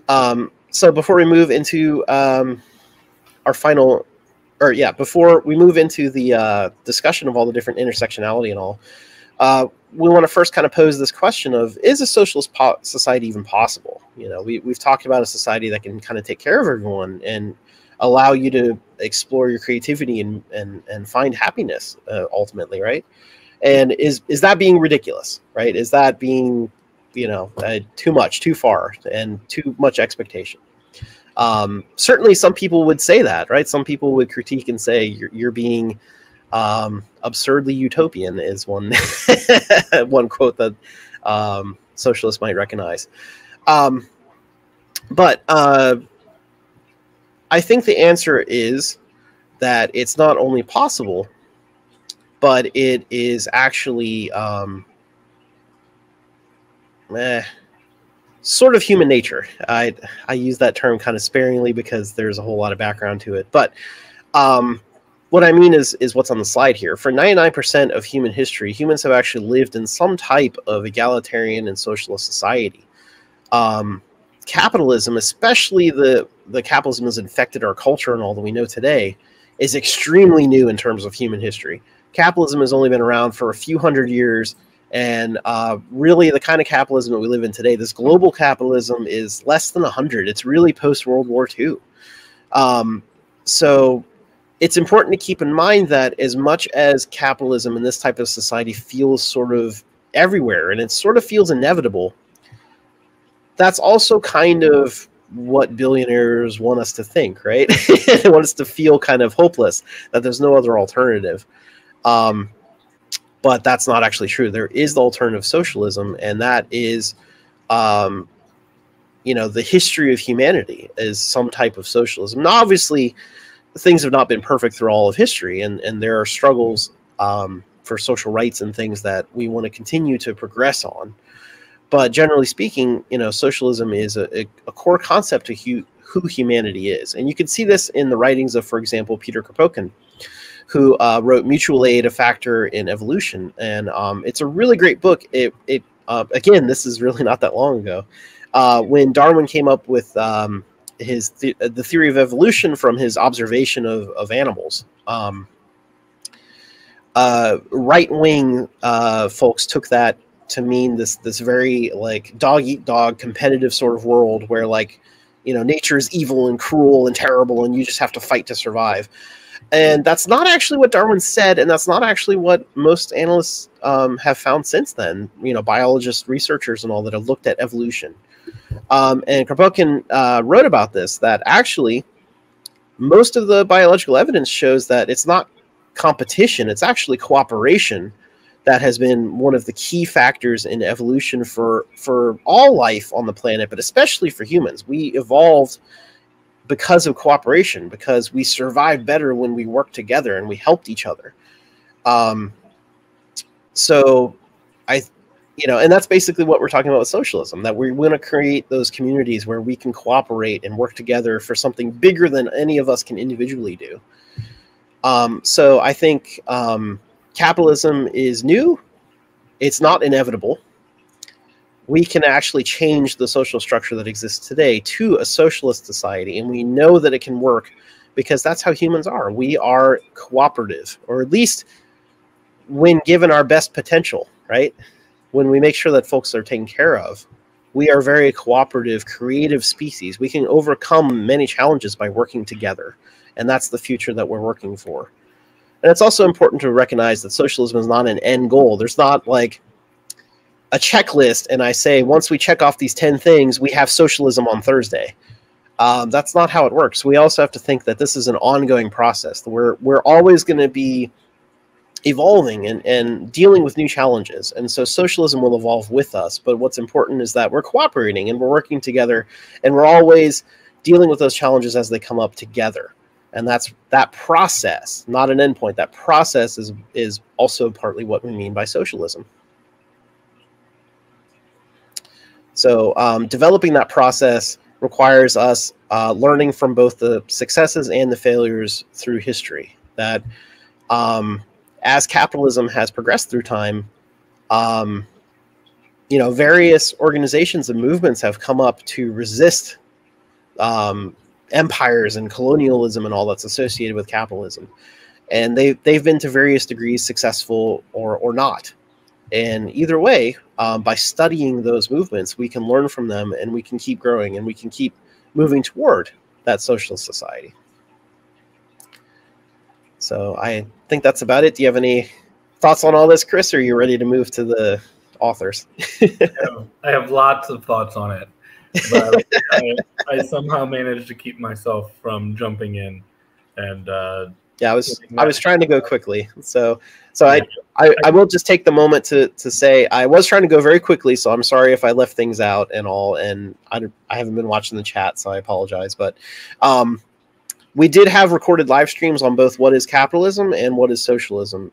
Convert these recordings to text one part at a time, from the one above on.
So before we move into our final, or yeah, before we move into the discussion of all the different intersectionality and all, we want to first kind of pose this question of, is a socialist society even possible? You know, we've talked about a society that can kind of take care of everyone and allow you to explore your creativity and find happiness ultimately, right? And is that being ridiculous, right? Is that being, you know, too much, too far, and too much expectation? Certainly some people would say that, right? Some people would critique and say you're being absurdly utopian, is one one quote that socialists might recognize. But I think the answer is that it's not only possible, but it is actually sort of human nature. I use that term kind of sparingly because there's a whole lot of background to it. But what I mean is what's on the slide here. For 99% of human history, humans have actually lived in some type of egalitarian and socialist society. Capitalism, especially the capitalism has infected our culture and all that we know today, is extremely new in terms of human history. Capitalism has only been around for a few hundred years, and really the kind of capitalism that we live in today, this global capitalism, is less than 100. It's really post-World War II. So it's important to keep in mind that as much as capitalism in this type of society feels sort of everywhere, and it sort of feels inevitable, that's also kind of what billionaires want us to think, right? They want us to feel kind of hopeless, that there's no other alternative. But that's not actually true. There is the alternative socialism, and that is, you know, the history of humanity is some type of socialism. Now, obviously, things have not been perfect through all of history, and there are struggles for social rights and things that we want to continue to progress on. But generally speaking, you know, socialism is a core concept of who humanity is. And you can see this in the writings of, for example, Peter Kropotkin, who wrote Mutual Aid, A Factor in Evolution. And it's a really great book. Again, this is really not that long ago. When Darwin came up with the theory of evolution from his observation of animals, right-wing folks took that to mean this very like dog-eat-dog competitive sort of world where, like, you know, nature is evil and cruel and terrible and you just have to fight to survive. And that's not actually what Darwin said, and that's not actually what most analysts have found since then, you know, biologists, researchers, and all that have looked at evolution. And Kropotkin wrote about this, that actually most of the biological evidence shows that it's not competition, it's actually cooperation that has been one of the key factors in evolution for all life on the planet, but especially for humans. We evolved because of cooperation, because we survived better when we worked together and we helped each other. So you know, and that's basically what we're talking about with socialism, that we want to create those communities where we can cooperate and work together for something bigger than any of us can individually do. So I think capitalism is new. It's not inevitable. We can actually change the social structure that exists today to a socialist society, and we know that it can work because that's how humans are. We are cooperative, or at least when given our best potential, right? When we make sure that folks are taken care of, we are very cooperative, creative species. We can overcome many challenges by working together, and that's the future that we're working for. And it's also important to recognize that socialism is not an end goal. There's not like a checklist, and I say, once we check off these 10 things, we have socialism on Thursday. That's not how it works. We also have to think that this is an ongoing process. We're always going to be evolving and dealing with new challenges. And so socialism will evolve with us. But what's important is that we're cooperating and we're working together, and we're always dealing with those challenges as they come up together. And that's that process, not an endpoint. That process is also partly what we mean by socialism. So developing that process requires us learning from both the successes and the failures through history. That as capitalism has progressed through time, you know, various organizations and movements have come up to resist empires and colonialism and all that's associated with capitalism. And they've been to various degrees successful or not. And either way, by studying those movements, we can learn from them, and we can keep growing, and we can keep moving toward that socialist society. So I think that's about it. Do you have any thoughts on all this, Chris, or are you ready to move to the authors? I have lots of thoughts on it, but I somehow managed to keep myself from jumping in. And yeah, I was trying to go quickly. So yeah. I will just take the moment to say I was trying to go very quickly, so I'm sorry if I left things out and all, and I haven't been watching the chat, so I apologize. But we did have recorded live streams on both What is Capitalism and What is Socialism.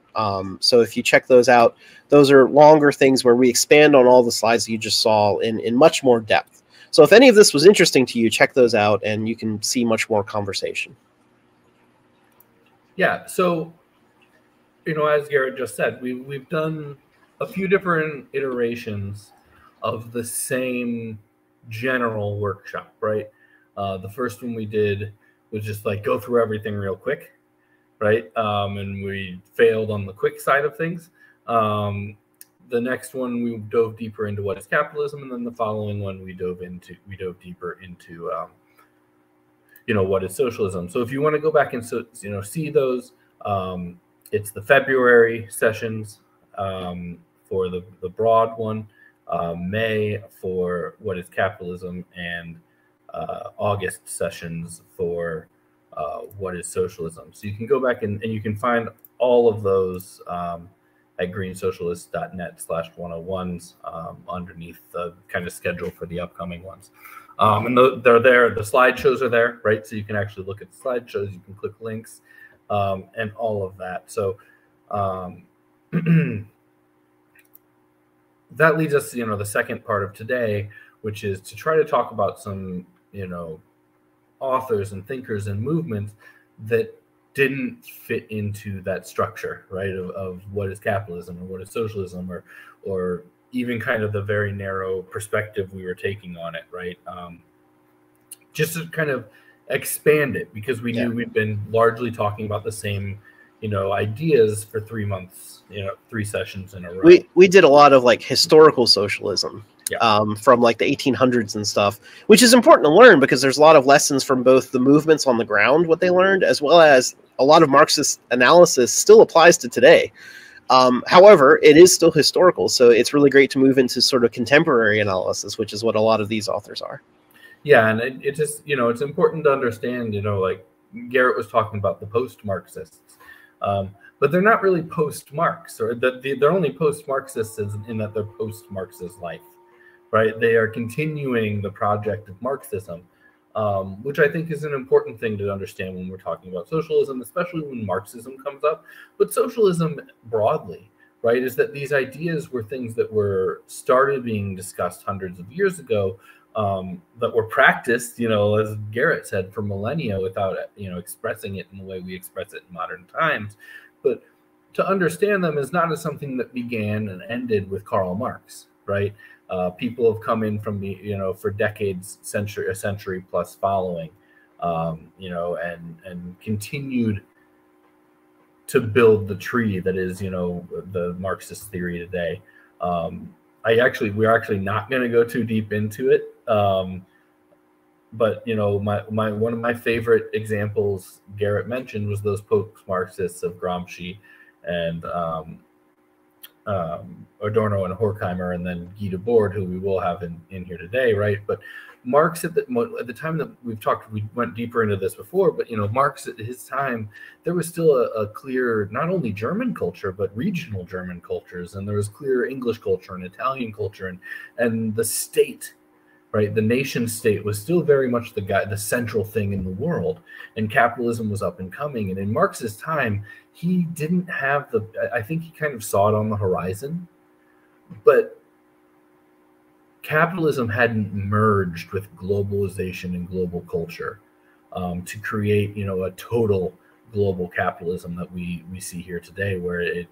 So if you check those out, those are longer things where we expand on all the slides that you just saw in much more depth. So if any of this was interesting to you, check those out, and you can see much more conversation. Yeah, so, as Garrett just said, we've done a few different iterations of the same general workshop, right? The first one we did was just like go through everything real quick, right? And we failed on the quick side of things. The next one we dove deeper into what is capitalism, and then the following one we dove deeper into what is socialism. So if you want to go back and see those, it's the February sessions for the broad one, May for what is capitalism, and August sessions for what is socialism. So you can go back and you can find all of those at greensocialist.net/101s underneath the kind of schedule for the upcoming ones. And they're there. The slideshows are there, right? So you can actually look at the slideshows. You can click links and all of that. So that leads us to, the second part of today, which is to try to talk about some, authors and thinkers and movements that didn't fit into that structure, right, of what is capitalism or what is socialism, or even kind of the very narrow perspective we were taking on it, right? Just to kind of expand it, because we knew we'd been largely talking about the same, ideas for 3 months, 3 sessions in a row. We did a lot of like historical socialism. From like the 1800s and stuff, which is important to learn because there's a lot of lessons from both the movements on the ground, what they learned, as well as a lot of Marxist analysis still applies to today. However, it is still historical, so it's really great to move into sort of contemporary analysis, which is what a lot of these authors are. Yeah, and it just, it's important to understand, like Garrett was talking about the post-Marxists, but they're not really post-Marx, or they're only post-Marxists in that they're post-Marxist life. Right, they are continuing the project of Marxism, which I think is an important thing to understand when we're talking about socialism, especially when Marxism comes up. But socialism broadly, right, is that these ideas were things that were started being discussed hundreds of years ago, that were practiced, as Garrett said, for millennia without, expressing it in the way we express it in modern times. But to understand them is not as something that began and ended with Karl Marx, right? People have come in from the, for decades, a century plus following, and continued to build the tree that is, the Marxist theory today. We're actually not going to go too deep into it. But, one of my favorite examples Garrett mentioned was those post-Marxists of Gramsci and Adorno and Horkheimer, and then Guy Debord, who we will have in here today, right? But Marx at the time that we went deeper into this before, but Marx at his time, there was still a clear not only German culture but regional German cultures, and there was clear English culture and Italian culture, and the state, right, the nation state was still very much the central thing in the world, and capitalism was up and coming. And in Marx's time, he didn't have I think he kind of saw it on the horizon, but capitalism hadn't merged with globalization and global culture to create, a total global capitalism that we see here today, where it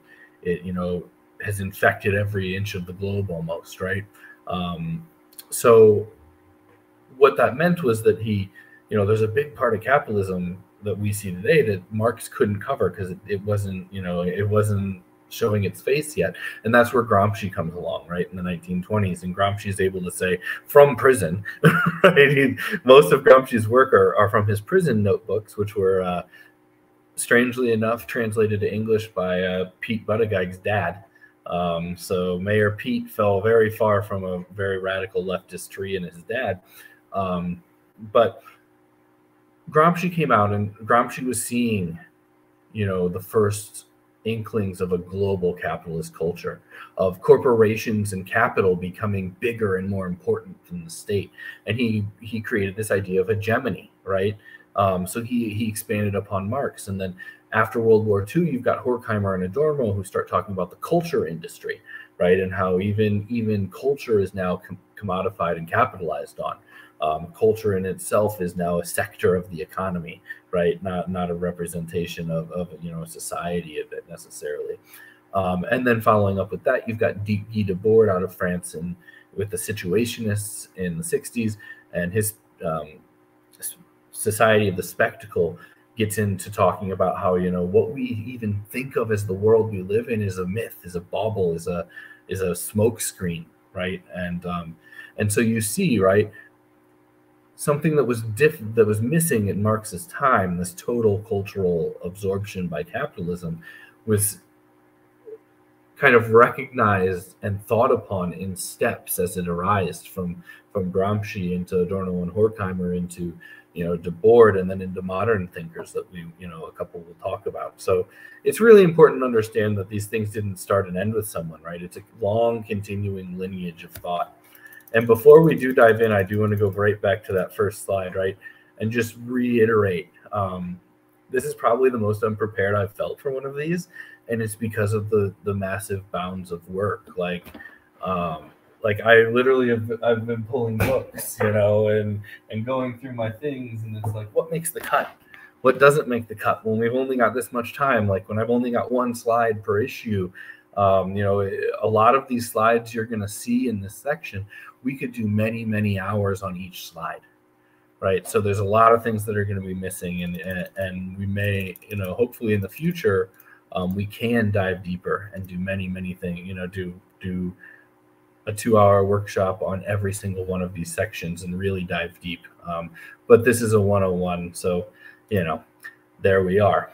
has infected every inch of the globe almost, right? So what that meant was that there's a big part of capitalism that we see today that Marx couldn't cover because it wasn't showing its face yet. And that's where Gramsci comes along, right, in the 1920s. And Gramsci is able to say from prison, right? Most of Gramsci's work are from his prison notebooks, which were, strangely enough, translated to English by Pete Buttigieg's dad. So Mayor Pete fell very far from a very radical leftist tree in his dad. But Gramsci came out, and Gramsci was seeing, the first inklings of a global capitalist culture, of corporations and capital becoming bigger and more important than the state. And he created this idea of hegemony, right? So he expanded upon Marx. And then after World War II, you've got Horkheimer and Adorno who start talking about the culture industry, right? And how even culture is now commodified and capitalized on. Culture in itself is now a sector of the economy, right? Not a representation of a society of it necessarily. And then following up with that, you've got Guy Debord out of France and with the Situationists in the 60s, and his Society of the Spectacle gets into talking about how what we even think of as the world we live in is a myth, is a bauble, is a smoke screen, right? And so you see, right, something that was missing in Marx's time, this total cultural absorption by capitalism, was kind of recognized and thought upon in steps as it arose from Gramsci into Adorno and Horkheimer into Debord, and then into modern thinkers that we a couple will talk about. So it's really important to understand that these things didn't start and end with someone, right? It's a long continuing lineage of thought. And before we do dive in, I do want to go right back to that first slide, right? And just reiterate, this is probably the most unprepared I've felt for one of these. And it's because of the massive bounds of work. Like I literally I've been pulling books, and going through my things. And it's like, what makes the cut? What doesn't make the cut? When we've only got this much time, like when I've only got one slide per issue, a lot of these slides you're going to see in this section, we could do many, many hours on each slide, right? So there's a lot of things that are going to be missing, and we may, hopefully in the future, we can dive deeper and do many, many things, do a 2-hour workshop on every single one of these sections and really dive deep. But this is a 101, so, there we are.